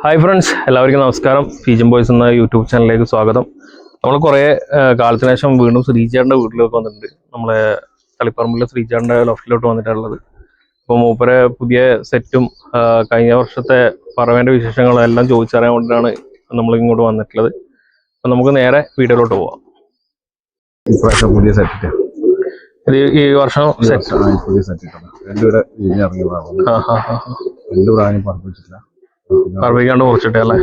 Hi friends, എല്ലാവർക്കും നമസ്കാരം. ഫീജൻ boys എന്ന യൂട്യൂബ് ചാനലിലേക്ക് സ്വാഗതം. നമ്മൾ കുറേ കാലത്തിന് ശേഷം വീണ്ടും ശ്രീചേട്ടൻ്റെ വീട്ടിലേക്ക് വന്നിട്ടുണ്ട്. നമ്മളെ തളിപ്പറമ്പിലെ ശ്രീചേട്ടൻ്റെ ലോഫ്റ്റിലോട്ട് വന്നിട്ടുള്ളത്. അപ്പോൾ മൂപ്പരെ പുതിയ സെറ്റും കഴിഞ്ഞ വർഷത്തെ പറവേൻ്റെ വിശേഷങ്ങളും എല്ലാം ചോദിച്ചറിയാൻ വേണ്ടിയിട്ടാണ് നമ്മൾ ഇങ്ങോട്ട് വന്നിട്ടുള്ളത്. അപ്പോൾ നമുക്ക് നേരെ വീഡിയോയിലോട്ട് പോവാം. ഇപ്രാവശ്യം പുതിയ സെറ്റ് ഇത് ഈ വർഷം പുതിയ സെറ്റ് രണ്ടുപേരെ ഇറങ്ങിയ പ്രാവം രണ്ട് പ്രാവിനും പറപ്പിച്ചിട്ടില്ല, പറപ്പിക്കാണ്ട് കുറച്ചിട്ടേ അല്ലേ?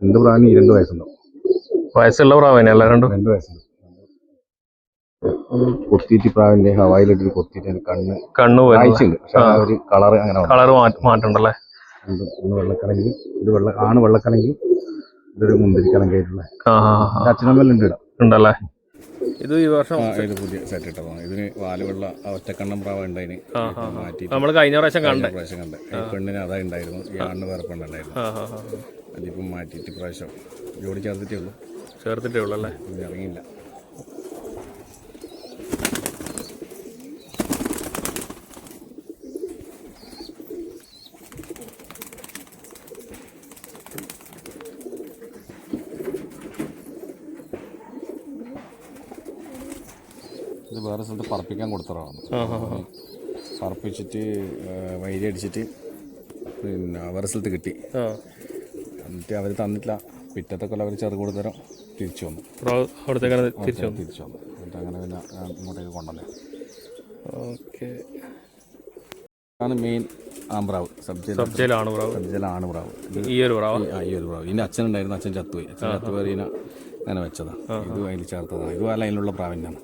രണ്ട് പ്രാവിന് 2 വയസ്സുണ്ടാവും. വയസ്സുള്ള പ്രാവനെ അല്ല? 2 വയസ്സുണ്ട്. കൊത്തിയിട്ട് പ്രാവിന്റെ ഹവായിലിട്ട് കൊത്തിയിട്ട് കണ്ണ് വായിച്ചുണ്ട്. പക്ഷെ ആ ഒരു കളറ് അങ്ങനെ മാറ്റണ്ടല്ലേ? ഒന്ന് വെള്ളക്കണെങ്കിൽ ഇത് ആണ് വെള്ളക്കണെങ്കിൽ ഇതൊരു മുന്തിരിക്കലങ്കി ആയിട്ടുള്ള അച്ഛനമ്മല്ല ഉണ്ടല്ലേ. ഇത് ഈ വർഷം പുതിയ സെറ്റ് ഇട്ടതാണ്. ഇതിന് വാലുവെള്ള ഒറ്റക്കണ്ണം പ്രാവ ഉണ്ടായിന് മാറ്റി നമ്മൾ കഴിഞ്ഞ പ്രാവശ്യം കണ്ടേ. പെണ്ണിന് അതാ ഉണ്ടായിരുന്നു, ഈ ആണിന് വേറെ പെണ്ണുണ്ടായിരുന്നു. അതിപ്പം മാറ്റിയിട്ട് പ്രാവശ്യം ജോഡി ചേർത്തിട്ടേ ഉള്ളൂ അല്ലേ? ഇറങ്ങിയില്ല. ഇത് വേറെ സ്ഥലത്ത് പറപ്പിക്കാൻ കൊടുത്തതാണ്. പറപ്പിച്ചിട്ട് വൈരി അടിച്ചിട്ട് പിന്നെ വേറെ സ്ഥലത്ത് കിട്ടി. എന്നിട്ട് അവർ തന്നിട്ടില്ല. പിറ്റത്തെ കൊല്ലം അവർ ചെറു കൊടുത്തരം തിരിച്ചു വന്നു. തിരിച്ചു വന്നു. എന്നിട്ട് അങ്ങനെ പിന്നെ ഇങ്ങോട്ടേക്ക് കൊണ്ടുവന്നേ. ഓക്കെ. ആണ് മെയിൻ ആമ്പ്രാവ്. സബ്ജയിലാണ് പ്രാവ്. ഈ ഒരു പ്രാവ്. ഇതിൻ്റെ അച്ഛനുണ്ടായിരുന്നു, അച്ഛൻ ചത്തുപോയി. അച്ഛൻ ചത്തുപോയി അങ്ങനെ വെച്ചതാണ്. ഇത് അതിൽ ചേർത്തതാണ്. ഇത് ആ ലൈനിലുള്ള പ്രാവിൻ്റെയാണ്.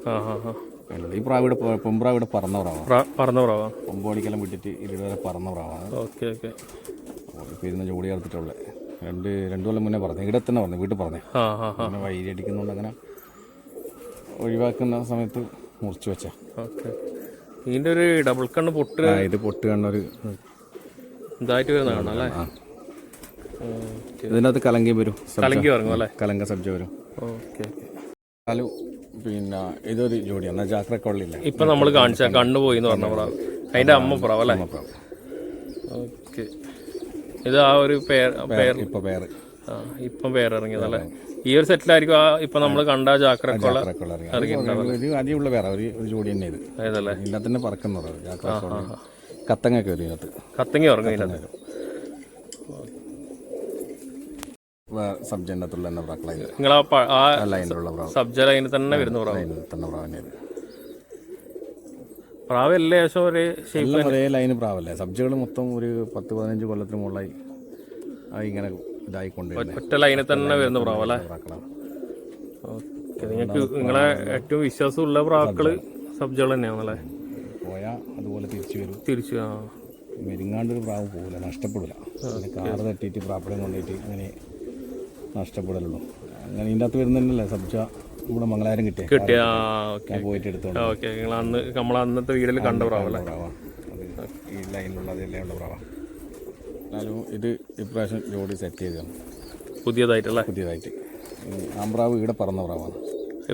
ഈ പ്രാവിടെ പൊമ്പ്രാവിടെ പറന്ന പ്രാവാണ്. പൊമ്പോടിക്കെല്ലാം വിട്ടിട്ട് ഇരുവരെ പറന്ന പ്രാവാണ്. Okay okay. ഇപ്പോൾ ഇരുന്ന് ജോഡി ചേർത്തിട്ടുള്ളത്. രണ്ടു കൊല്ലം മുന്നേ പറഞ്ഞു. ഇവിടെ തന്നെ പറഞ്ഞു, വീട്ടിൽ പറഞ്ഞേ. അങ്ങനെ വൈരി അടിക്കുന്നതുകൊണ്ട് അങ്ങനെ ഒഴിവാക്കുന്ന സമയത്ത് മുറിച്ച് വെച്ച. ഓക്കെ. ഇതിൻ്റെ ഒരു ഡബിൾ കണ്ണ് പൊട്ട്. ഇത് പൊട്ട് കണ്ണൊരു ഇതായിട്ട് വരുന്ന കാണാം. ഇതിനകത്ത് കലങ്കി വരും. കലങ്ക സബ്ജ വരും. ഓക്കെ. ഹലോ, പിന്നെ ഇതൊരു ജോഡിയാണ്. ജാക്രക്കൊള്ളില്ല. ഇപ്പം നമ്മൾ കാണിച്ച കണ്ണു പോയി എന്ന് പറഞ്ഞ പ്രാവ്, അതിൻ്റെ അമ്മ പ്രാവ് അല്ലേ? ഓക്കെ. ഇത് ആ ഒരു ഇപ്പം പേരിറങ്ങിയതല്ലേ? ഈ ഒരു സെറ്റിലായിരിക്കും ഇപ്പം നമ്മൾ കണ്ട ജാക്രക്കൊള്ള അതിലുള്ള വേറെ ഒരു ജോഡി തന്നെ. ഇത് ഏതല്ലേ? ഇതിനകത്ത് തന്നെ പറക്കുന്നത് കത്തങ്ങൊക്കെ വരും. ഇതിനകത്ത് കത്തങ്ങ ഇറങ്ങും. ഇതിനകത്ത് സബ്ജനകത്തുള്ള തന്നെ പ്രാക്കളായി. നിങ്ങൾ സബ്ജ ലൈനിൽ തന്നെ വരുന്ന പ്രാവ് എല്ലാ ഏകദേശം ഒരേ ലൈന് പ്രാവല്ലേ? സബ്ജകൾ മൊത്തം ഒരു 10-15 കൊല്ലത്തിന് മുകളിലായി ഇങ്ങനെ ഇതായിക്കൊണ്ട് ഒറ്റ ലൈനിൽ തന്നെ വരുന്ന പ്രാവല്ലേ? ഓക്കെ. നിങ്ങൾക്ക് നിങ്ങളെ ഏറ്റവും വിശ്വാസമുള്ള പ്രാക്കള് സബ്ജകൾ തന്നെയാണല്ലേ? പോയാൽ അതുപോലെ തിരിച്ചു മെരുങ്ങാണ്ടൊരു പ്രാവ് പോകില്ല, നഷ്ടപ്പെടില്ല. കാറ് തട്ടിയിട്ട് പ്രാപ്പടം കൊണ്ടുപോയിട്ട് അങ്ങനെ നഷ്ടപ്പെടലുള്ളൂ. അങ്ങനെ ഇതിൻ്റെ അകത്ത് വരുന്നതന്നെയല്ലേ സബ്ജ ഇവിടെ മംഗളാരം കിട്ടിയ പോയിട്ട് എടുത്തോണ്ട്. ഓക്കെ. നിങ്ങൾ നമ്മൾ അന്നത്തെ വീട്ടിൽ കണ്ട പ്രാവല്ലേ? ഈ ലൈനിലുള്ളതെല്ലാം ഉള്ള പ്രാവ. എന്നാലും ഇത് ഇപ്രാവശ്യം ജോഡി സെറ്റ് ചെയ്തതാണ് പുതിയതായിട്ട്. ആമ്പ്രാവ് ഇവിടെ പറന്ന പ്രാവാണ്.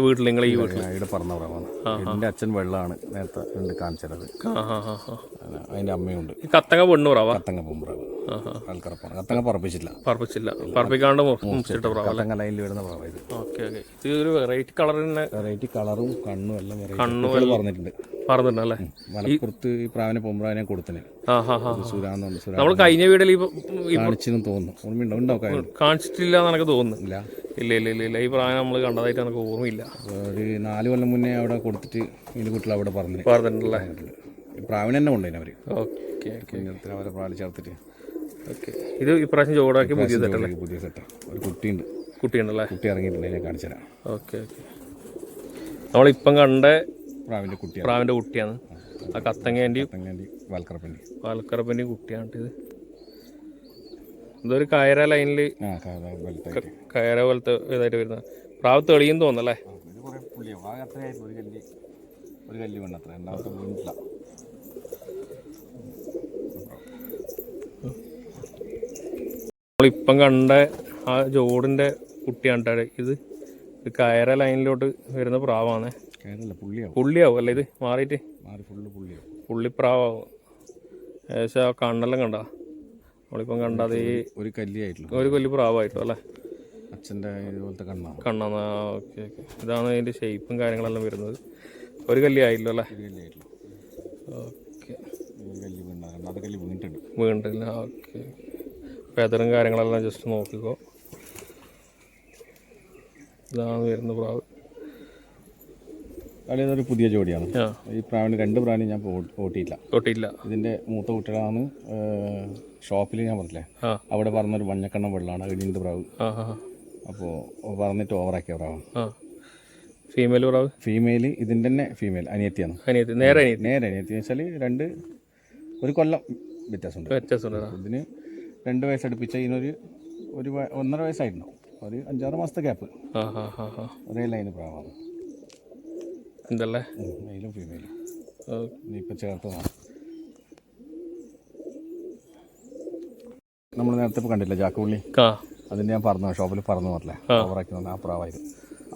വീട്ടിൽ നിങ്ങൾ ഈ വീട്ടിൽ ഇവിടെ പറന്ന പ്രാവാണ്. എൻ്റെ അച്ഛൻ വെള്ളമാണ് നേരത്തെ കാണിച്ചത്. അതിൻ്റെ അമ്മയുണ്ട്. കത്തങ്ങ പെണ്ണു പ്രാവ? കത്തങ്ങ പൊമ്പ്രാവ്. കത്തങ്ങ പറപ്പിച്ചില്ല. പറപ്പിക്കാണ്ട് കത്തങ്ങ ലൈനിൽ വരുന്ന പ്രാവ ഇത്. Okay okay. ഇത് ഒരു വെറൈറ്റി കളറും കണ്ണും എല്ലാം പറഞ്ഞിട്ടുണ്ട് അല്ലേ? മലപ്പുറത്ത് ഈ പ്രാവിനെ പൊമ്പ്രാവിനെ കൊടുത്തിന്. നമ്മൾ കഴിഞ്ഞ വീട്ടിൽ കാണിച്ചെന്ന് തോന്നുന്നു. ഓർമ്മയുണ്ടോ? കാണിച്ചിട്ടില്ല എന്ന് എനിക്ക് തോന്നുന്നു. ഇല്ല. ഈ പ്രായം നമ്മൾ കണ്ടതായിട്ട് എനിക്ക് ഓർമ്മയില്ല. ഒരു 4 കൊല്ലം മുന്നേ അവിടെ കൊടുത്തിട്ട് ഇതിൻ്റെ കുട്ടികൾ അവിടെ പറഞ്ഞിട്ടുണ്ടല്ലേ? പ്രാവിനെ തന്നെ കൊണ്ടുപോയി അവർ. ഓക്കെ. അവരെ പ്രാവിൽ ചേർത്തിട്ട്. ഓക്കെ. ഇത് ഇപ്രാവശ്യം ജോഡാക്കി പുതിയ സെറ്റാണ്. ഒരു കുട്ടിയുണ്ടല്ലേ? കുട്ടി ഇറങ്ങിയിട്ടുണ്ട്. ഞാൻ കാണിച്ചു തരാം. ഓക്കെ. നമ്മളിപ്പം കണ്ട പ്രാവിൻ്റെ കുട്ടിയാണ്. ആ കത്തങ്ങേൻ്റെ വാൽക്കറപ്പൻ്റെ കുട്ടിയാണ്. ഇതൊരു കയറ ലൈനിൽ കയറ പോലത്തെ ഇതായിട്ട് വരുന്ന പ്രാവ് തെളിയും തോന്നല്ലേ? നമ്മളിപ്പം കണ്ട ആ ജോഡിൻ്റെ കുട്ടിയാണ് ഇത്. കയറ ലൈനിലോട്ട് വരുന്ന പ്രാവാണ്. പുള്ളിയാവും അല്ലേ? ഇത് മാറിയിട്ട് പുള്ളിപ്രാവാവും. ഏകദേശം ആ കണ്ണെല്ലാം കണ്ട നമ്മളിപ്പം കണ്ടത് ഈ ഒരു കല്ലിയായിട്ടുള്ളൂ, ഒരു കൊല്ലി പ്രാവായിട്ടോ അല്ലേ? അച്ഛൻ്റെ ഇതുപോലത്തെ കണ്ണാണ്. കണ്ണാന്ന്. Okay okay. ഇതാണ് അതിൻ്റെ ഷേപ്പും കാര്യങ്ങളെല്ലാം വരുന്നത്. ഒരു കല്ലി ആയില്ലോ അല്ലേ? ഒരു കല്ലിയായിട്ടുള്ളൂ. ഓക്കെ. ഒരു കല്ലി വീണ്ടാണ്, രണ്ടാമത്തെ കല്ലി വീണിട്ടുണ്ട്. വീണ്ടില്ല. ഓക്കെ. ഫെദറും കാര്യങ്ങളെല്ലാം ജസ്റ്റ് നോക്കിക്കോ. ഇതാണ് വരുന്ന പ്രാവ്. അതൊരു പുതിയ ജോഡിയാണ്. ഈ പ്രാവിന് 2 പ്രാവിന് ഞാൻ ഓട്ടിയില്ല. ഇതിൻ്റെ മൂത്ത കുട്ടികളാണ്. ഷോപ്പിൽ ഞാൻ പറഞ്ഞില്ലേ, അവിടെ പറഞ്ഞൊരു മഞ്ഞക്കണ്ണം വെള്ളമാണ് ഇടിൻ്റെ പ്രാവ്. അപ്പോൾ പറഞ്ഞിട്ട് ഓവറാക്കിയ പ്രാവാണ്. ഫീമെയിൽ പ്രാവ്? ഫീമെയിൽ ഇതിൻ്റെ തന്നെ ഫീമെയിൽ അനിയത്തിയാണ്. നേരെ അനിയത്തി വെച്ചാൽ 1 കൊല്ലം വ്യത്യാസമുണ്ട്. ഇതിന് 2 വയസ്സടുപ്പിച്ച ഇതിനൊരു 1.5 വയസ്സായിട്ടുണ്ടാവും. ഒരു 5-6 മാസത്തെ ഗ്യാപ്പ്. ഒരേ ലൈന് പ്രാവാണ്. എന്തല്ലേ? മെയിലും ഫീമെയിലും ഇപ്പം ചേർത്തതാണ്. നമ്മൾ നേരത്തെ ഇപ്പോൾ കണ്ടില്ല ജാക്കുള്ളി, അതിന് ഞാൻ പറഞ്ഞു ഷോപ്പിൽ പറഞ്ഞു പറഞ്ഞില്ലേ, ഓവറാക്കി തന്നെ ആ പ്രാവായിരുന്നു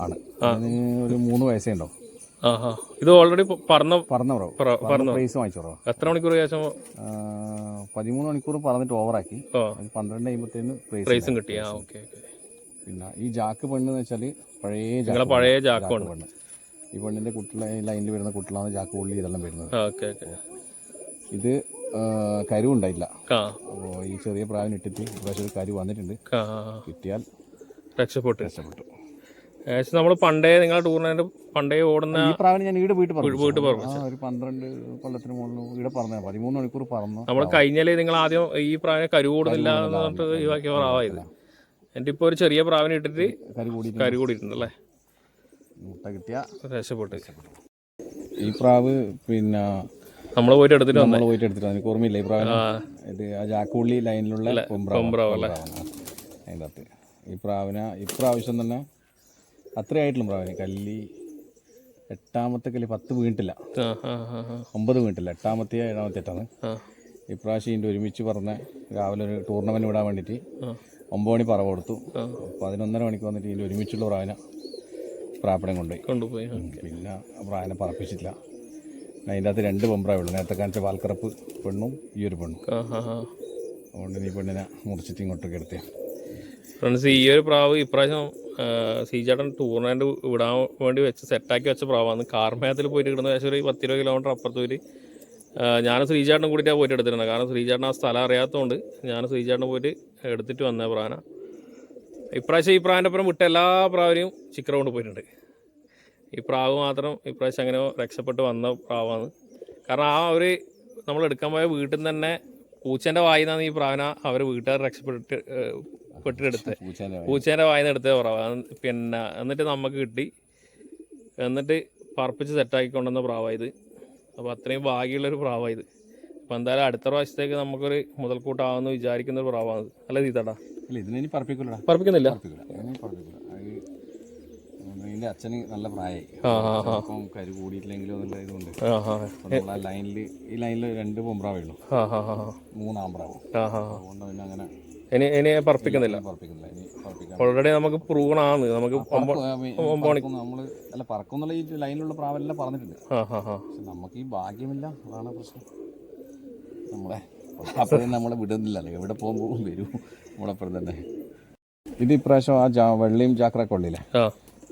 ആണ്. അതിന് ഒരു 3 വയസ്സേ ഉണ്ടാവും. ഇത് ഓൾറെഡി പറഞ്ഞ പ്രൈസ് വാങ്ങിച്ചോ. എത്ര മണിക്കൂർ ശേഷം? 13 മണിക്കൂർ പറഞ്ഞിട്ട് ഓവറാക്കി. 12 കഴിയുമ്പോഴത്തേന് പ്രൈസും കിട്ടി. പിന്നെ ഈ ജാക്ക് പെണ്ണെന്ന് വെച്ചാൽ പഴയ ജാക്ക് പെണ്ണ്. ഈ പെണ്ണിൻ്റെ കുട്ടികളെ ലൈനിൽ വരുന്ന കുട്ടികളാണ് ജാക്ക് പുള്ളി ഇതെല്ലാം വരുന്നത്. ഇത് കരു ഉണ്ടായില്ല. അപ്പോൾ ഈ ചെറിയ പ്രാവിന് ഇട്ടിട്ട് പക്ഷേ കരു വന്നിട്ടുണ്ട്. കിട്ടിയാൽ രക്ഷപ്പെട്ടു. നമ്മൾ പണ്ടേ നിങ്ങളുടെ ടൂർണമെന്റ് പണ്ടേ ഓടുന്ന ഈ പ്രാവിന് ഞാൻ ഇവിടെ വീട്ടിൽ പറഞ്ഞു. ഒരു 12 കൊല്ലത്തിന് മുകളിൽ ഇവിടെ പറഞ്ഞു 13 മണിക്കൂർ പറഞ്ഞു. നമ്മൾ കഴിഞ്ഞാലേ നിങ്ങൾ ആദ്യം ഈ പ്രാവിനെ കരു കൂടുന്നില്ല എന്ന് പറഞ്ഞിട്ട് ഒഴിവാക്കിയ പ്രാവായത്. എൻ്റെ ഇപ്പോൾ ഒരു ചെറിയ പ്രാവിനെ ഇട്ടിട്ട് കരു കൂടിയിട്ടുണ്ടല്ലേ? മുട്ട കിട്ടിയ രക്ഷപ്പെട്ടു. ഈ പ്രാവ് പിന്നെ നമ്മൾ പോയിട്ട് എടുത്തിട്ട് എനിക്ക് ഓർമ്മയില്ല. ഈ പ്രാവിന് ഇത് ആ ജാക്കുള്ളി ലൈനിലുള്ള പൊമ്പ്രാവല്ലേ അതിൻ്റെ അകത്ത്. ഈ പ്രാവിന് ഇപ്രാവശ്യം തന്നെ അത്രയായിട്ടുള്ള പ്രാവിന് കല്ലി 8ാമത്തെ കല്ലി 10 വീണിട്ടില്ല, 9 വീണിട്ടില്ല. 8ാമത്തെ 7ാമത്തെ ഇപ്രാവശ്യം ഇതിൻ്റെ ഒരുമിച്ച് പറഞ്ഞ രാവിലെ ഒരു ടൂർണമെൻറ്റ് വിടാൻ വേണ്ടിയിട്ട് 9 മണി പറവ് കൊടുത്തു. 11:30 മണിക്ക് വന്നിട്ട് ഇതിൻ്റെ ഒരുമിച്ചുള്ള പ്രാവിനെ പ്രാപ്പടം കൊണ്ടുപോയി. പിന്നെ പ്രാവിനെ പറപ്പിച്ചിട്ടില്ല. അതിൻ്റെ അകത്ത് 2 പെമ്പ്രാവുള്ളൂ. നേരത്തെ കാണിച്ച പാൽക്കറപ്പ് പെണ്ണും ഈ ഒരു പെണ്ണും. അതുകൊണ്ട് ഈ പെണ്ണിനെ മുറിച്ചിട്ട് ഇങ്ങോട്ടൊക്കെ എടുത്തേ. ഫ്രണ്ട്സ്, ഈ ഒരു പ്രാവ് ഇപ്രാവശ്യം സീചേട്ടൻ ടൂർണമെൻറ്റ് വിടാൻ വേണ്ടി വെച്ച് സെറ്റാക്കി വെച്ച പ്രാവാണ്. കാർമേയത്തിൽ പോയിട്ട് കിട്ടുന്ന ഏകദേശം ഒരു 10-20 കിലോമീറ്റർ അപ്പുറത്ത് പോയിട്ട് ഞാനും ശ്രീചേട്ടനും കൂടിയിട്ടാണ് പോയിട്ട് എടുത്തിട്ടുണ്ട്. കാരണം ശ്രീചേട്ടൻ ആ സ്ഥലം അറിയാത്തതുകൊണ്ട് ഞാൻ ശ്രീചേട്ടൻ പോയിട്ട് എടുത്തിട്ട് വന്ന പ്രാവന. ഇപ്രാവശ്യം ഈ പ്രാവിൻ്റെ അപ്പുറം വിട്ട എല്ലാ പ്രാവിനെയും ചിക്കറ കൊണ്ട് പോയിട്ടുണ്ട്. ഈ പ്രാവ് മാത്രം ഇപ്രാവശ്യം അങ്ങനെ രക്ഷപ്പെട്ട് വന്ന പ്രാവാണ്. കാരണം ആ ഒരു നമ്മൾ എടുക്കാൻ പോയ വീട്ടിൽ നിന്ന് തന്നെ പൂച്ചേൻ്റെ വായിൽ നിന്നാണ് ഈ പ്രാവിനെ അവർ വീട്ടുകാർ പെട്ടെടുത്ത് പൂച്ചേൻ്റെ വായിൽ നിന്ന് എടുത്ത പ്രാവാണ്. പിന്നെ എന്നിട്ട് നമുക്ക് കിട്ടി, എന്നിട്ട് പറപ്പിച്ച് സെറ്റാക്കി കൊണ്ടുവന്ന പ്രാവായത്. അപ്പോൾ അത്രയും ഭാഗ്യമുള്ളൊരു പ്രാവായത്. അപ്പോൾ എന്തായാലും അടുത്ത പ്രാവശ്യത്തേക്ക് നമുക്കൊരു മുതൽക്കൂട്ടാവുമെന്ന് വിചാരിക്കുന്ന ഒരു പ്രാവാണ്. അല്ലേ തീത്തട്ടാ? പറപ്പിക്കുന്നില്ല. ഇതിൻ്റെ അച്ഛന് നല്ല പ്രായമായി, കരു കൂടിയിട്ടില്ലെങ്കിലും ഇതുകൊണ്ട് ഈ ലൈനിൽ 2 പൊമ്പ്രാവേ ഉള്ളൂ, 3 ആമ്പ്രാവും. അതുകൊണ്ട് പിന്നെ അങ്ങനെ ഇനി പറപ്പിക്കുന്നില്ല. ഓൾറെഡി നമുക്ക് പ്രൂവണാണ്. നമുക്ക് നമ്മൾ അല്ല പറക്കുന്നുള്ള ഈ ലൈനിലുള്ള പ്രാവെല്ലാം പറഞ്ഞിട്ടുണ്ട്. പക്ഷെ നമുക്ക് ഈ ഭാഗ്യമില്ല, അതാണ് പ്രശ്നം. നമ്മളെ വിടുന്നില്ലല്ലോ, എവിടെ പോകുമ്പോൾ വരും നമ്മളപ്പുറം തന്നെ. ഇത് ഇപ്രാവശ്യം ആ വെള്ളിയും ജാക്രൊക്കെ ഉള്ളില്ലേ,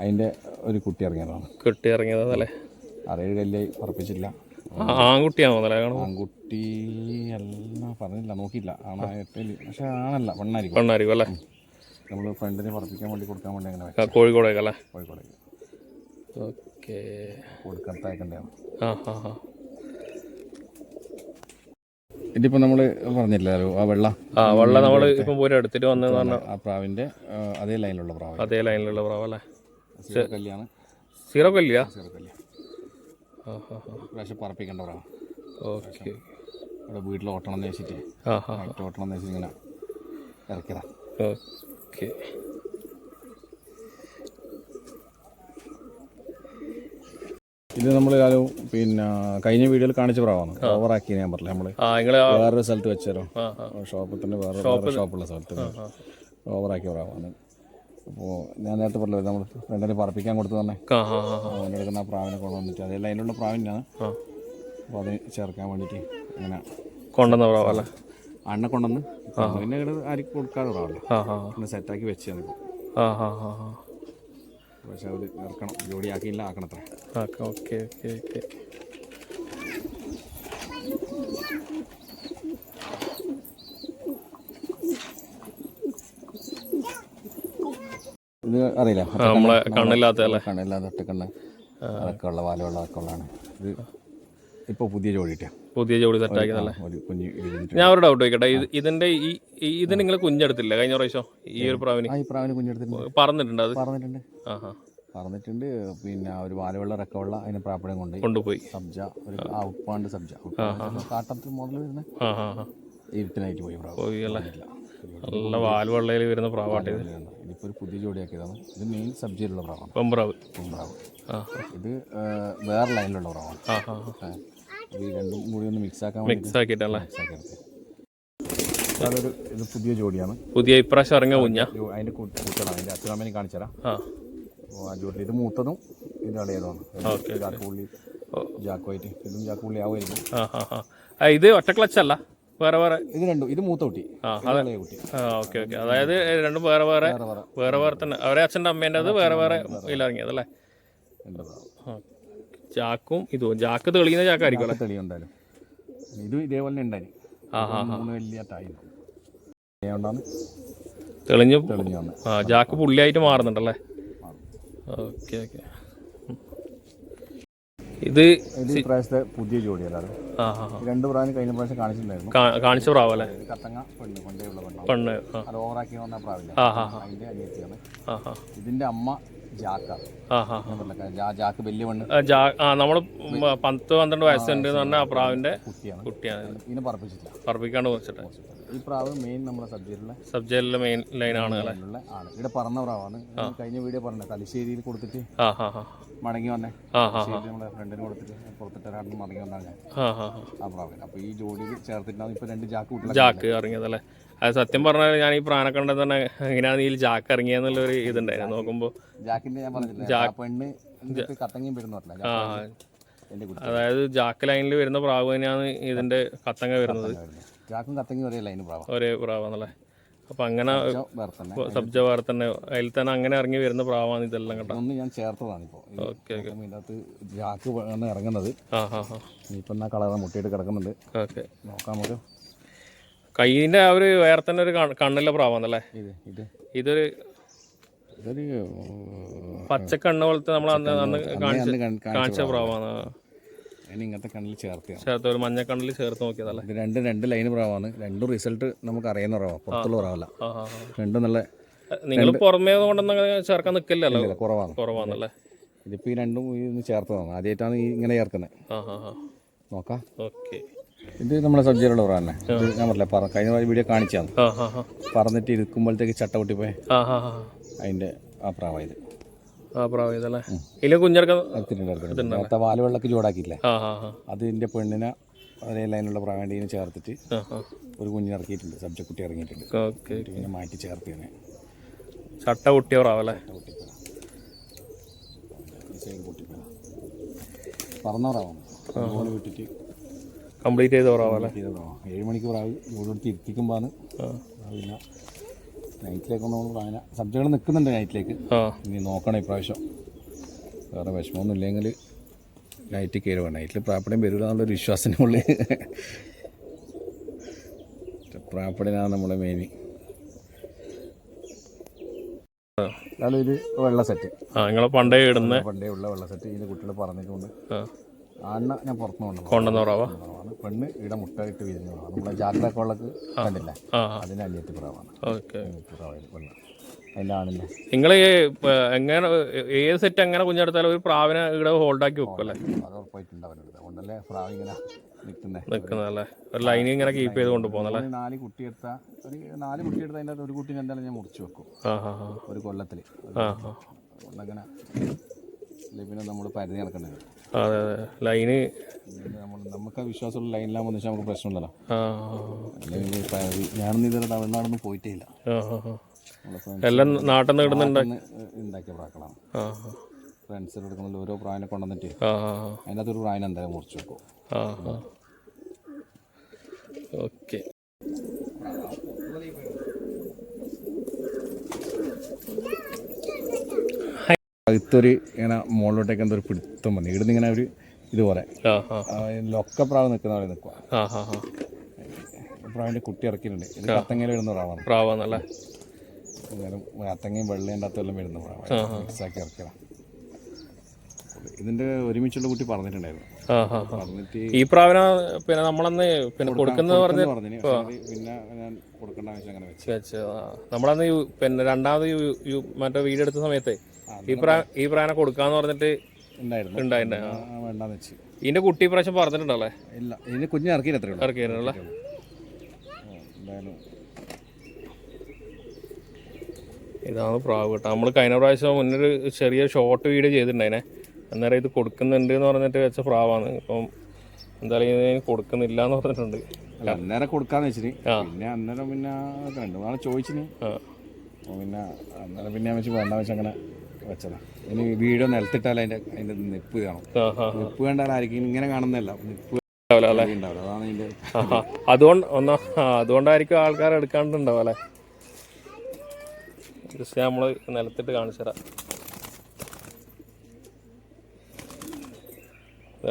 അതിൻ്റെ ഒരു കുട്ടി ഇറങ്ങിയതാണ്. 6-7 കല്ലായി പറപ്പിച്ചില്ല. ആൺകുട്ടി എല്ലാം പറഞ്ഞില്ല, നോക്കിയില്ല. പക്ഷെ ആണല്ല, പെണ്ണായിരിക്കും അല്ലേ? നമ്മൾ ഫ്രണ്ടിന് പറപ്പിക്കാൻ വേണ്ടി കൊടുക്കാൻ വേണ്ടി അങ്ങനെ കോഴിക്കോടേക്കല്ലേ? കോഴിക്കോടേക്ക്. ഓക്കെ. കൊടുക്കത്തായിക്കണ്ടാണ്. ഇതിപ്പോൾ നമ്മൾ പറഞ്ഞില്ലല്ലോ ആ വെള്ളം നമ്മൾ ഇപ്പം പോയി എടുത്തിട്ട് വന്നതാണ്. ആ പ്രാവിൻ്റെ അതേ ലൈനിലുള്ള പ്രാവല്ലേ? കല്യാണ്. സീറോ കല്ലിയാ? പ്രാവശ്യം പറപ്പിക്കേണ്ട പ്രാവ്. ഓക്കെ. ഇവിടെ വീട്ടിൽ ഓട്ടണം എന്ന് വെച്ചിട്ട് ഇങ്ങനെ ഇറക്കിയതാ. ഓക്കെ. ഇത് നമ്മൾ പിന്നെ കഴിഞ്ഞ വീഡിയോയിൽ കാണിച്ച പ്രാവാണ്. ഓവറാക്കി ഞാൻ പറഞ്ഞില്ല, നമ്മൾ വേറൊരു സ്ഥലത്ത് വെച്ചാലോ ഷോപ്പിൽ തന്നെ വേറെ ഷോപ്പുള്ള സ്ഥലത്ത് ഓവറാക്കിയ പ്രാവാണ്. അപ്പോൾ ഞാൻ നേരത്തെ പറഞ്ഞത് നമ്മൾ ഫ്രണ്ടിന് പറപ്പിക്കാൻ കൊടുത്തു തന്നെ അതിൻ്റെ എടുക്കുന്ന ആ പ്രാവിനെ കൊണ്ടുവന്നിട്ട് അതേ ലൈനിലുള്ള പ്രാവിനാണ്. അപ്പോൾ അതിന് ചേർക്കാൻ വേണ്ടിയിട്ട് അങ്ങനെ കൊണ്ടുവന്ന പ്രാവ് അല്ലേ? അണ്ണ കൊണ്ടുവന്ന് പിന്നെ ഇവിടെ ആർക്കും കൊടുക്കാതെ പ്രാവല്ലോ. പിന്നെ സെറ്റാക്കി വെച്ചാണ് ഇപ്പോൾ. പക്ഷെ അവർ ഇറക്കണം, ജോഡിയാക്കിയില്ല, ആക്കണത്രേ. Okay okay okay. ഇത് അറിയില്ല, നമ്മളെ കണ്ണില്ലാത്തല്ലേ? കണ്ണില്ലാത്ത ഒറ്റക്കണ്ണ് അതൊക്കെ ഉള്ള വാലുള്ള അതൊക്കെ ഉള്ളതാണ്. ഇത് ഇപ്പോൾ പുതിയ ജോഡിയിട്ടാണ്. പുതിയ ജോഡി സെറ്റാക്കിയതല്ലേ? ഒരു കുഞ്ഞ് ഞാൻ ഒരു ഡൗട്ട് ചോദിക്കട്ടെ, ഇതിന്റെ ഇത് നിങ്ങൾ കുഞ്ഞെടുത്തില്ല കഴിഞ്ഞ പ്രാവശ്യം? ഈ ഒരു പ്രാവിന് ഈ പ്രാവിന് കുഞ്ഞെടുത്തിട്ടുണ്ട്, പറന്നിട്ടുണ്ട്? അത് പറഞ്ഞിട്ടുണ്ട്, പറഞ്ഞിട്ടുണ്ട്. പിന്നെ ഒരു വാലവെള്ള റെക്കമുള്ള അതിന് പ്രാപ്പടം കൊണ്ടുപോയി. സബ്ജ ഒരു ഉപ്പാണ്ട് സബ്ജ കാട്ടത്തിൽ മോഡൽ വരുന്ന ഇരുട്ടിനായിട്ട് പോയി പ്രാവ് പോയി അല്ലേ? നല്ല വാൽവെള്ളയിൽ വരുന്ന പ്രാവാട്ടെ. ഇതിപ്പോൾ ഒരു പുതിയ ജോഡിയാക്കിയതാണ്. ഇത് മെയിൻ സബ്ജിയിലുള്ള പ്രാവാണ്, പെമ്പ്രാവ്. ഇത് വേറെ ലൈനിലുള്ള പ്രാവാണ്. ഈ രണ്ടും കൂടി ഒന്ന് മിക്സ് ആക്കിയിട്ടല്ലേ? അതൊരു ഇത് പുതിയ ജോഡിയാണ്, പുതിയ ഇപ്രാവശ്യം ഇറങ്ങിയ കുഞ്ഞ. അതിൻ്റെ കൂട്ടലാണ്, അതിൻ്റെ അച്ഛനമ്മേനെ കാണിച്ചുതരാം. ആ ജോഡി ഇത് മൂത്തതും ഇത് ഇളയതുമാണ്. ജാക്കുപുള്ളി ജാക്കുമായിട്ട് ഇതും ജാക്കുപുള്ളി ആവുമായിരിക്കും. ഇത് ഒറ്റ ക്ലച്ചല്ല, വേറെ വേറെ? ഇത് രണ്ടും, ഇത് മൂത്ത കുട്ടി, കുട്ടി. Okay okay. അതായത് രണ്ടും വേറെ വേറെ തന്നെ. അവരെ അച്ഛൻ്റെ അമ്മേൻ്റെ അത് വേറെ വേറെ ഇതിലിറങ്ങിയതല്ലേ? ചാക്കും ഇതും ജാക്ക് തെളിയുന്ന ചാക്കായിരിക്കും അല്ലേ? തെളിയുണ്ടായാലും ഇത് ഇതേപോലെ ഉണ്ടായി. 3 വലിയ ടായി തെളിഞ്ഞു വന്നു. ജാക്ക് പുള്ളിയായിട്ട് മാറുന്നുണ്ടല്ലേ? Okay okay. ഇത് ഇപ്രാവശ്യത്തെ പുതിയ ജോഡിയല്ലാതെ രണ്ട് പ്രാവശ്യം കഴിഞ്ഞ പ്രാവശ്യം കാണിച്ചിട്ടുണ്ടായിരുന്നു. കാണിച്ച പ്രാവല്ലേ? കത്തങ്ങ പെണ്ണ് കൊണ്ടേയുള്ള പെണ്ണ് അത് ഓവറാക്കി വന്ന പ്രാവില്ല, അതിന്റെ അനിയത്തിയാണ്. ഇതിന്റെ അമ്മ ജാക്ക, ജാക്ക് വലിയ പെണ്ണ്. നമ്മള് 10-12 വയസ്സുണ്ട് എന്ന് പറഞ്ഞാൽ ആ പ്രാവിന്റെ കുട്ടിയാണ്. ഇതിനെ പറപ്പിച്ചിട്ടില്ല, പറപ്പിക്കാണ്ട് വെച്ചിട്ട്. ഈ പ്രാവ് മെയിൻ നമ്മുടെ സബ്ജയിലെ മെയിൻ ലൈനാണ് അല്ലേ? ഇവിടെ പറഞ്ഞ പ്രാവാണ്. കഴിഞ്ഞ വീഡിയോ പറഞ്ഞ തലശ്ശേരിയിൽ കൊടുത്തിട്ട് മടങ്ങി വന്നേ, നമ്മുടെ ഫ്രണ്ടിന് കൊടുത്തിട്ട് പുറത്തിട്ട് മടങ്ങി വന്നാണ് ഞാൻ ആ പ്രാവിന്. അപ്പൊ ഈ ജോഡിയിൽ ചേർത്തിട്ടാണ് ഇപ്പൊ 2 ജാക്ക് ഇറങ്ങിയതല്ലേ? അത് സത്യം പറഞ്ഞാൽ ഞാൻ ഈ പ്രാനെ കണ്ടത് തന്നെ എങ്ങനെയാണ് ഈ ജാക്ക് ഇറങ്ങിയെന്നുള്ളൊരു ഇതുണ്ടായിരുന്നു. നോക്കുമ്പോ ജാക്കിന്റെ ഞാൻ പറഞ്ഞില്ല, പെണ്ണ് കത്തങ്ങയും വരുന്നില്ല. അതായത് ജാക്ക് ലൈനിൽ വരുന്ന പ്രാവ് തന്നെയാണ് ഇതിന്റെ കത്തങ്ങ വരുന്നത്. ജാക്കും കത്തങ്ങി ഒരേ പ്രാവാണല്ലേ? അപ്പൊ അങ്ങനെ സബ്ജ വേറെ തന്നെ, അതിൽ തന്നെ അങ്ങനെ ഇറങ്ങി വരുന്ന പ്രാവാണ് ഇതെല്ലാം കേട്ടോ. ഞാൻ ചേർത്തതാണ് ഇപ്പോൾ. Okay okay. ഇതിനകത്ത് ജാക്ക് ഇറങ്ങുന്നത് ഇപ്പം എന്നാ കളർ മുട്ടിയിട്ട് കിടക്കുന്നുണ്ട്. ഓക്കെ, നോക്കാം നമുക്ക്. കൈയിന്റെ ആ ഒരു വേറെ തന്നെ ഒരു കണ്ണിലെ പ്രാവാന്നല്ലേ? ഇതൊരു പച്ചക്കണ്ണ് പോലത്തെ നമ്മൾ അന്ന് കാണിച്ച പ്രാവാണ്. ഇങ്ങനത്തെ കണ്ണിൽ ചേർത്ത് ഒരു മഞ്ഞ കണ്ണിൽ ചേർത്ത് നോക്കിയതല്ലേ? ഇത് രണ്ട് ലൈൻ പ്രാവാണ്. രണ്ടും റിസൾട്ട് നമുക്ക് അറിയുന്ന പ്രാവാ, പുറത്തുള്ള പ്രാവല്ല. രണ്ടും നല്ല. നിങ്ങൾ പുറമേ കൊണ്ടൊന്നും ചേർക്കാൻ നിൽക്കില്ലല്ലോ? കുറവാണല്ലേ? ഇതിപ്പോൾ ഈ രണ്ടും ചേർത്തതാണ്. ആദ്യമായിട്ടാണ് ഇങ്ങനെ ചേർക്കുന്നത്. നോക്കാം. ഓക്കെ. ഇത് നമ്മളെ സബ്ജിയിലുള്ള പ്രാവ് തന്നെ. ഞാൻ പറഞ്ഞില്ല, കഴിഞ്ഞ വീഡിയോ കാണിച്ചാണ്. പറന്നിട്ട് ഇരിക്കുമ്പോഴത്തേക്ക് ചട്ട പൊട്ടിപ്പോയി അതിൻ്റെ ആ പ്രാവാ ഇത്. നേരത്തെ വാലുവെള്ളക്ക് ചൂടാക്കിയില്ലേ, അതിൻ്റെ പെണ്ണിനെ ഒരേ ലൈനുള്ള പ്രാവീണ്യം ചേർത്തിട്ട് ഒരു കുഞ്ഞിറക്കിയിട്ടുണ്ട്, സബ്ജ കുട്ടി ഇറങ്ങിയിട്ടുണ്ട്. പിന്നെ മാറ്റി ചേർത്തിയാണ് ചട്ട പൊട്ടിയ പ്രാവല്ലേ? പറന്ന പ്രാവാണ്, വിട്ടിട്ട് കംപ്ലീറ്റ് ചെയ്ത പ്രാവല്ലേ? 7 മണിക്ക് പ്രാവ് കൂടെടുത്ത് ഇരുത്തിക്കുമ്പോഴാണ്. പിന്നെ നൈറ്റിലേക്കൊന്നും നമ്മൾ പ്രാവിന സബ്ജകൾ നിൽക്കുന്നുണ്ട് നൈറ്റിലേക്ക്. ഇനി നോക്കണം ഇപ്രാവശ്യം. വേറെ വിഷമമൊന്നും ഇല്ലെങ്കിൽ നൈറ്റ് കയറുക. നൈറ്റിൽ പ്രാപ്പടയും വരില്ല എന്നുള്ളൊരു വിശ്വാസത്തിനുള്ളിൽ പ്രാപ്പടിനാണ് നമ്മുടെ മെയിൻ. അതൊരു വെള്ള സെറ്റ് പണ്ടേ ഉള്ള വെള്ള സെറ്റ്. ഇതിൻ്റെ കുട്ടികൾ പറഞ്ഞിട്ടുണ്ട്. ആണ്ണ ഞാൻ പുറത്തു കൊണ്ടുവന്ന പെണ്ണ് ഇവിടെ മുട്ട ഇട്ട് വിരിഞ്ഞ പ്രാവാണ്. നമ്മളെ ജാഗ്രക്കൊള്ളക്ക് കണ്ടില്ല, അതിൻ്റെ അനിയത്തി പ്രാവാണ്. അതിൻ്റെ ആണില്ല. നിങ്ങൾ എങ്ങനെ ഏത് സെറ്റ് എങ്ങനെ കുഞ്ഞെടുത്താലും ഒരു പ്രാവിനെ ഇവിടെ ഹോൾഡാക്കി വെക്കുമല്ലേ? അത് ഉറപ്പായിട്ടുണ്ടാവുന്നുണ്ട്. അതുകൊണ്ടല്ലേ പ്രാവ് ഇങ്ങനെ നിൽക്കുന്നതല്ലേ? ഒരു ലൈനിൽ ഇങ്ങനെ കീപ്പ് ചെയ്ത് കൊണ്ടുപോകുന്നല്ലേ? 4 കുട്ടിയെടുത്താൽ അതിൻ്റെ ഒരു കുട്ടീനെ എന്തായാലും ഞാൻ മുറിച്ച് വെക്കും ഒരു കൊല്ലത്തിൽ. അതുകൊണ്ടങ്ങനെ പിന്നെ നമ്മൾ പരിധി നടക്കേണ്ടത്. അതെ അതെ, ലൈന് നമുക്ക് വിശ്വാസമുള്ള ലൈനിലാകുമ്പോൾ വെച്ചാൽ നമുക്ക് പ്രശ്നമില്ലല്ലോ. ഞാനൊന്നും ഇതുവരെ തമിഴ്നാടൊന്നും പോയിട്ടേ ഇല്ല. എല്ലാം നാട്ടിൽ നിന്ന് ഉണ്ടാക്കിയ പ്രാക്കളാണ്. ഫ്രണ്ട്സിൽ എടുക്കുന്നില്ല, ഓരോ പ്രാവിനെ കൊണ്ടുവന്നിട്ട് അതിൻ്റെ അകത്തൊരു പ്രാവിനെ എന്തായാലും മുറിച്ച് വെക്കും. ഓക്കെ. അകത്തൊരു ഇങ്ങനെ മുകളിലോട്ടേക്ക് എന്തൊരു പിടുത്തം വന്നു. ഇവിടുന്ന് ഇങ്ങനെ ഒരു ഇതുപോലെ ലൊക്കപ്രാവ് നിൽക്കുന്ന പോലെ നിൽക്കുക. പ്രാവിൻ്റെ കുട്ടി ഇറക്കിയിട്ടുണ്ട്. ഇത് കത്തങ്ങയിൽ വരുന്ന പ്രാവാണല്ലേ? എന്നാലും കത്തങ്ങയും വെള്ളയും അകത്തെല്ലാം വരുന്ന പ്രാവാണ്. മിക്സാക്കി ഇറക്കിയതാണ്. ഇതിന്റെ ഒരുമിച്ചുള്ള കുട്ടി പറഞ്ഞിട്ടുണ്ടായിരുന്നു. ഈ പ്രാവിനെ പിന്നെ നമ്മളന്ന് പിന്നെ കൊടുക്കുന്നത് പറഞ്ഞു. പിന്നെ ഞാൻ കൊടുക്കേണ്ട ആവശ്യം അങ്ങനെ വെച്ചു. നമ്മളന്ന് പിന്നെ രണ്ടാമത് മറ്റേ വീഡിയോ എടുത്ത സമയത്ത് ഈ പ്രാവിനെ കൊടുക്കാന്ന് പറഞ്ഞിട്ട് വേണ്ടാന്ന് വെച്ച്. ഇതിന്റെ കുട്ടി പ്രാവശ്യം പറഞ്ഞിട്ടുണ്ടല്ലേ? ഇല്ല, ഇതിന് കുഞ്ഞ് ഇറക്കിയിരുന്നല്ലേ? ഇതാണ് പ്രാവ് കേട്ടോ. നമ്മൾ കഴിഞ്ഞ പ്രാവശ്യം മുന്നൊരു ചെറിയ ഷോർട്ട് വീഡിയോ ചെയ്തിട്ടുണ്ടായിനെ. അന്നേരം ഇത് കൊടുക്കുന്നുണ്ട് എന്ന് പറഞ്ഞിട്ട് വെച്ച പ്രാവാണ്. ഇപ്പം എന്തായാലും ഇതിന് കൊടുക്കുന്നില്ല എന്ന് പറഞ്ഞിട്ടുണ്ട്. അന്നേരം കൊടുക്കാന്ന് വെച്ചിന്. പിന്നെ അന്നേരം പിന്നെ 2 നാളെ ചോദിച്ചിന്. പിന്നെ അന്നേരം പിന്നെ വെച്ച് വേണ്ട വെച്ച് അങ്ങനെ വെച്ചതാ. ഇനി വീഡിയോ നിലത്തിട്ടാൽ അതിന്റെ നിപ്പ് കാണും. നിപ്പ് കണ്ടാൽ ആയിരിക്കും ഇങ്ങനെ കാണുന്നതല്ല, നിപ്പ് ഉണ്ടാവില്ല. അതാണ് അതിന്റെ അതുകൊണ്ടായിരിക്കും ആൾക്കാർ എടുക്കാണ്ടുണ്ടാവും അല്ലേ? ജസ്റ്റ് നമ്മൾ നിലത്തിട്ട് കാണിച്ചു തരാം.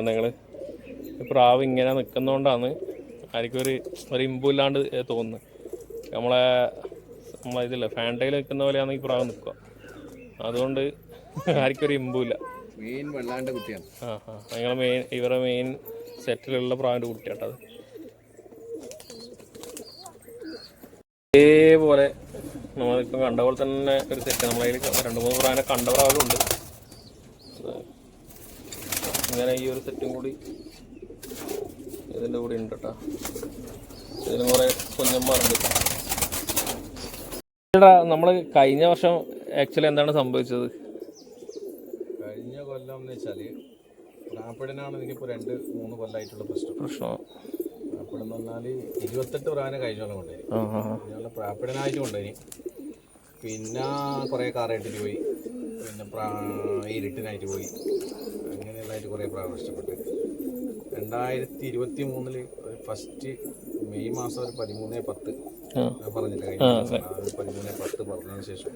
നിങ്ങൾ പ്രാവ് ഇങ്ങനെ നിൽക്കുന്നതുകൊണ്ടാണ് ആയിരിക്കും ഒരു ഇമ്പുമില്ലാണ്ട് തോന്നുന്നത്. നമ്മളിതില്ല ഫാൻറ്റയിൽ നിൽക്കുന്ന പോലെയാണ് ഈ പ്രാവ് നിൽക്കുക. അതുകൊണ്ട് ആർക്കും ഒരു ഇമ്പുമില്ല. ഇവരുടെ മെയിൻ സെറ്റിലുള്ള പ്രാവിൻ്റെ കുട്ടിയാട്ടത്. ഇതേപോലെ നമ്മളിപ്പോൾ കണ്ട പോലെ തന്നെ ഒരു സെറ്റ് നമ്മളതിൽ 2-3 പ്രാവിനെ കണ്ട പ്രാവിലുണ്ട്. ഇങ്ങനെ ഈ ഒരു സെറ്റും കൂടി ഇതിൻ്റെ കൂടെ ഉണ്ട് കേട്ടോ. ഇതിന് കുറേ കുഞ്ഞന്മാരുണ്ട്. നമ്മൾ കഴിഞ്ഞ വർഷം ആക്ച്വലി എന്താണ് സംഭവിച്ചത്? കഴിഞ്ഞ കൊല്ലം എന്ന് വെച്ചാൽ പ്രാപ്പിടനാണ് എനിക്കിപ്പോൾ 2-3 കൊല്ലമായിട്ടുള്ള പ്രശ്നം. പ്രാപ്പിടെന്ന് പറഞ്ഞാൽ 28 പ്രാവിനെ കഴിഞ്ഞ കൊല്ലം കൊണ്ടുപോയി. പ്രാപ്പിടനായിട്ട് കൊണ്ടുപോയി. പിന്നെ കുറേ കാറായിട്ട് പോയി. പിന്നെ ഇരുട്ടിനായിട്ട് പോയി. അങ്ങനെയുള്ളതായിട്ട് കുറേ പ്രാവ് നഷ്ടപ്പെട്ട് 2023 ഫസ്റ്റ് മെയ് മാസം ഒരു 13/10 ഞാൻ പറഞ്ഞില്ല, കഴിഞ്ഞ 13/10 പറഞ്ഞതിന് ശേഷം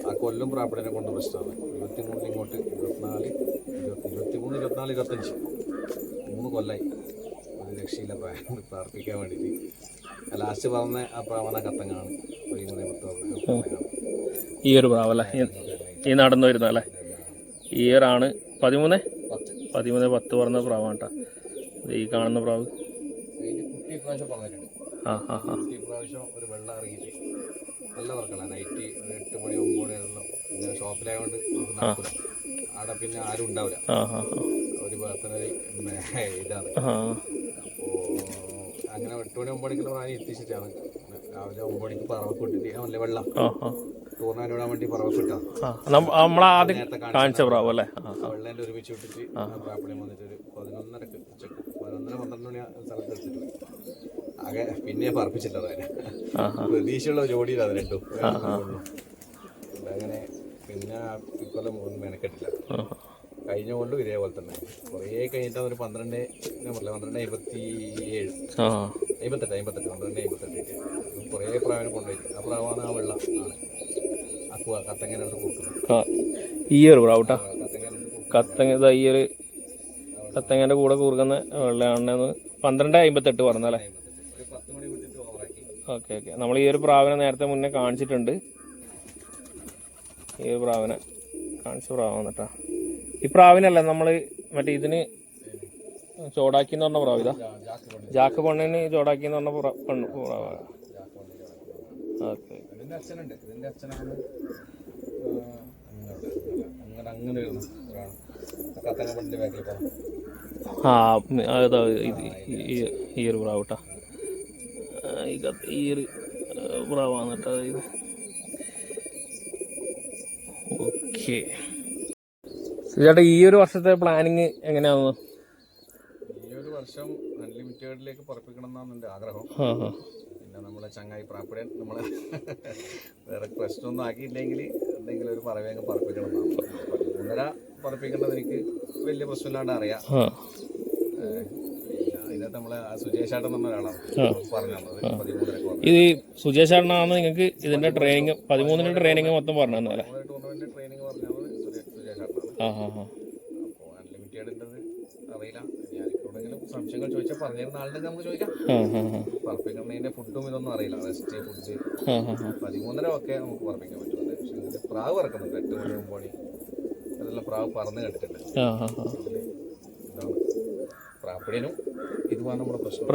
ആ കൊല്ലം പ്രാപ്പിടനെ കൊണ്ട് പ്രശ്നമാണ്. 23 ഇങ്ങോട്ട് 24, 23, 24, 25 3 കൊല്ലമായി ഒരു രക്ഷയില്ല പ്രാർത്ഥിക്കാൻ വേണ്ടിയിട്ട്. ലാസ്റ്റ് പറഞ്ഞ ആ പ്രാവണ കത്തങ്ങാണ് 13/10 ഈ ഒരു പ്രാവല്ലേ ഈ നടന്നു വരുന്നല്ലേ? ഈ ഇയറാണ് 13/10 പറഞ്ഞ പ്രാവാണ് കേട്ടോ. ഈ കാണുന്ന പ്രാവ് കുട്ടി ഇപ്രാവശ്യം പറഞ്ഞിട്ടുണ്ട്. ഇപ്രാവശ്യം ഒരു വെള്ളം ഇറങ്ങിയിട്ട് നല്ല വർക്കല്ല. നൈറ്റ് 8 മണി 9 മണിയാണല്ലോ. പിന്നെ ഷോപ്പിലായതുകൊണ്ട് അവിടെ പിന്നെ ആരും ഉണ്ടാവില്ല. ഒരു ഭാഗത്തിന് ഇതാണ്. അപ്പോൾ അങ്ങനെ 8 മണി 9 മണിക്കുള്ള പ്രായം എത്തിച്ചിട്ടാണ് രാവിലെ 9 മണിക്ക് പറവക്കിട്ടിട്ട് അവൻ്റെ വെള്ളം ടൂർണമെന്റ് വിടാൻ വേണ്ടി പറവക്കിട്ടാണ് വെള്ളം ഒരുമിച്ച് വിട്ടിട്ട് പ്രാപ്പിളി വന്നിട്ട് ഒരു 11:30 ഉച്ചക്ക് 11-12 മണി സ്ഥലത്ത് എടുത്തിട്ട് പോയി. ആകെ പിന്നെ പറപ്പിച്ചില്ല. പ്രതീക്ഷയുള്ള ജോഡിയിലാണ് രണ്ടും. അങ്ങനെ പിന്നെ ഇക്കൊല്ലം മെനക്കെട്ടില്ല. കഴിഞ്ഞ കൊണ്ടും ഇതേപോലെ തന്നെ കുറേ കഴിഞ്ഞിട്ട് ഒരു 12:57 കുറേ പ്രാവിനെ കൊണ്ടുപോയി. ആ പ്രാവാണ് ആ വെള്ളം ആണ് കത്തങ്ങനെ എടുത്ത് കൊടുക്കുന്നത്. ഈ ഒരു പ്രാവട്ടാ കത്തങ്ങ ഈ ഒരു കത്തങ്ങൻ്റെ കൂടെ കൂറുന്ന വെള്ളമാണെന്ന് 12:58 പറഞ്ഞല്ലേ? ഓക്കെ. നമ്മൾ ഈ ഒരു പ്രാവിനെ നേരത്തെ മുന്നേ കാണിച്ചിട്ടുണ്ട്. ഈ ഒരു പ്രാവിനെ കാണിച്ച പ്രാവാണ് കേട്ടോ. ഈ പ്രാവിനല്ല നമ്മൾ മറ്റേ ഇതിന് ചോടാക്കി എന്ന് പറഞ്ഞ പ്രാവ്. ഇതാ ജാക്ക് പെണ്ണിന് ചോടാക്കി എന്ന് പറഞ്ഞ പ്രാവാണ്. ഓക്കെ. അതാ ഈ ഒരു പ്രാവ് കേട്ടോ. ഈ ഒരു പ്രാവാണ് കേട്ടോ ഇത്. ഓക്കെ ചേട്ടാ, ഈ ഒരു വർഷത്തെ പ്ലാനിങ് എങ്ങനെയാണെന്ന്? ഈ ഒരു വർഷം അൺലിമിറ്റഡിലേക്ക് പറപ്പിക്കണം എന്നാണ് എൻ്റെ ആഗ്രഹം. പിന്നെ നമ്മളെ ചങ്ങായി പ്രാപ്പിടൻ നമ്മളെ വേറെ പ്രശ്നമൊന്നും ആക്കിയില്ലെങ്കിൽ എന്തെങ്കിലും ഒരു പറവയങ്ങ് പറപ്പിക്കണം എന്നാണ്. 13 പറപ്പിക്കേണ്ടത് എനിക്ക് വലിയ പ്രശ്നമില്ലാണ്ട് അറിയാം. എന്നിട്ട് നമ്മളെ സുജേഷേട്ടൻ എന്ന് പറഞ്ഞ ഒരാളാണ് പറഞ്ഞു തന്നത് 13 ഇത് സുജേഷ് ചേട്ടനാണ് നിങ്ങൾക്ക് ഇതിന്റെ ട്രെയിനിങ് 13 ട്രെയിനിങ് മൊത്തം പറഞ്ഞു തന്നല്ലേ? ടൂർണമെന്റ് ട്രെയിനിങ് പറഞ്ഞത് സുജേഷേട്ടനാണ്. അപ്പോൾ അൺലിമിറ്റഡിൻ്റെത് അറിയില്ല. ഞാൻ എവിടെയെങ്കിലും സംശയങ്ങൾ ചോദിച്ചാൽ പറഞ്ഞിരുന്ന ആളുടെ നമുക്ക് ചോദിക്കാം. പറപ്പിക്കുന്നതിന്റെ ഫുഡും ഇതൊന്നും അറിയില്ല. റെസ്റ്റ് ഫുഡ് 13 ഒക്കെ നമുക്ക് പറപ്പിക്കാൻ പറ്റുന്നുണ്ട്. പക്ഷെ ഇതിന്റെ പ്രാവ് പറക്കുന്നുണ്ട് 8 മണി 9 മണി അതെല്ലാം പ്രാവ് പറന്ന് കണ്ടിട്ടുണ്ട്. ഇതാണ് പ്രാപ്പിടിയനും ഇതുമാണ് നമ്മുടെ പ്രശ്നം.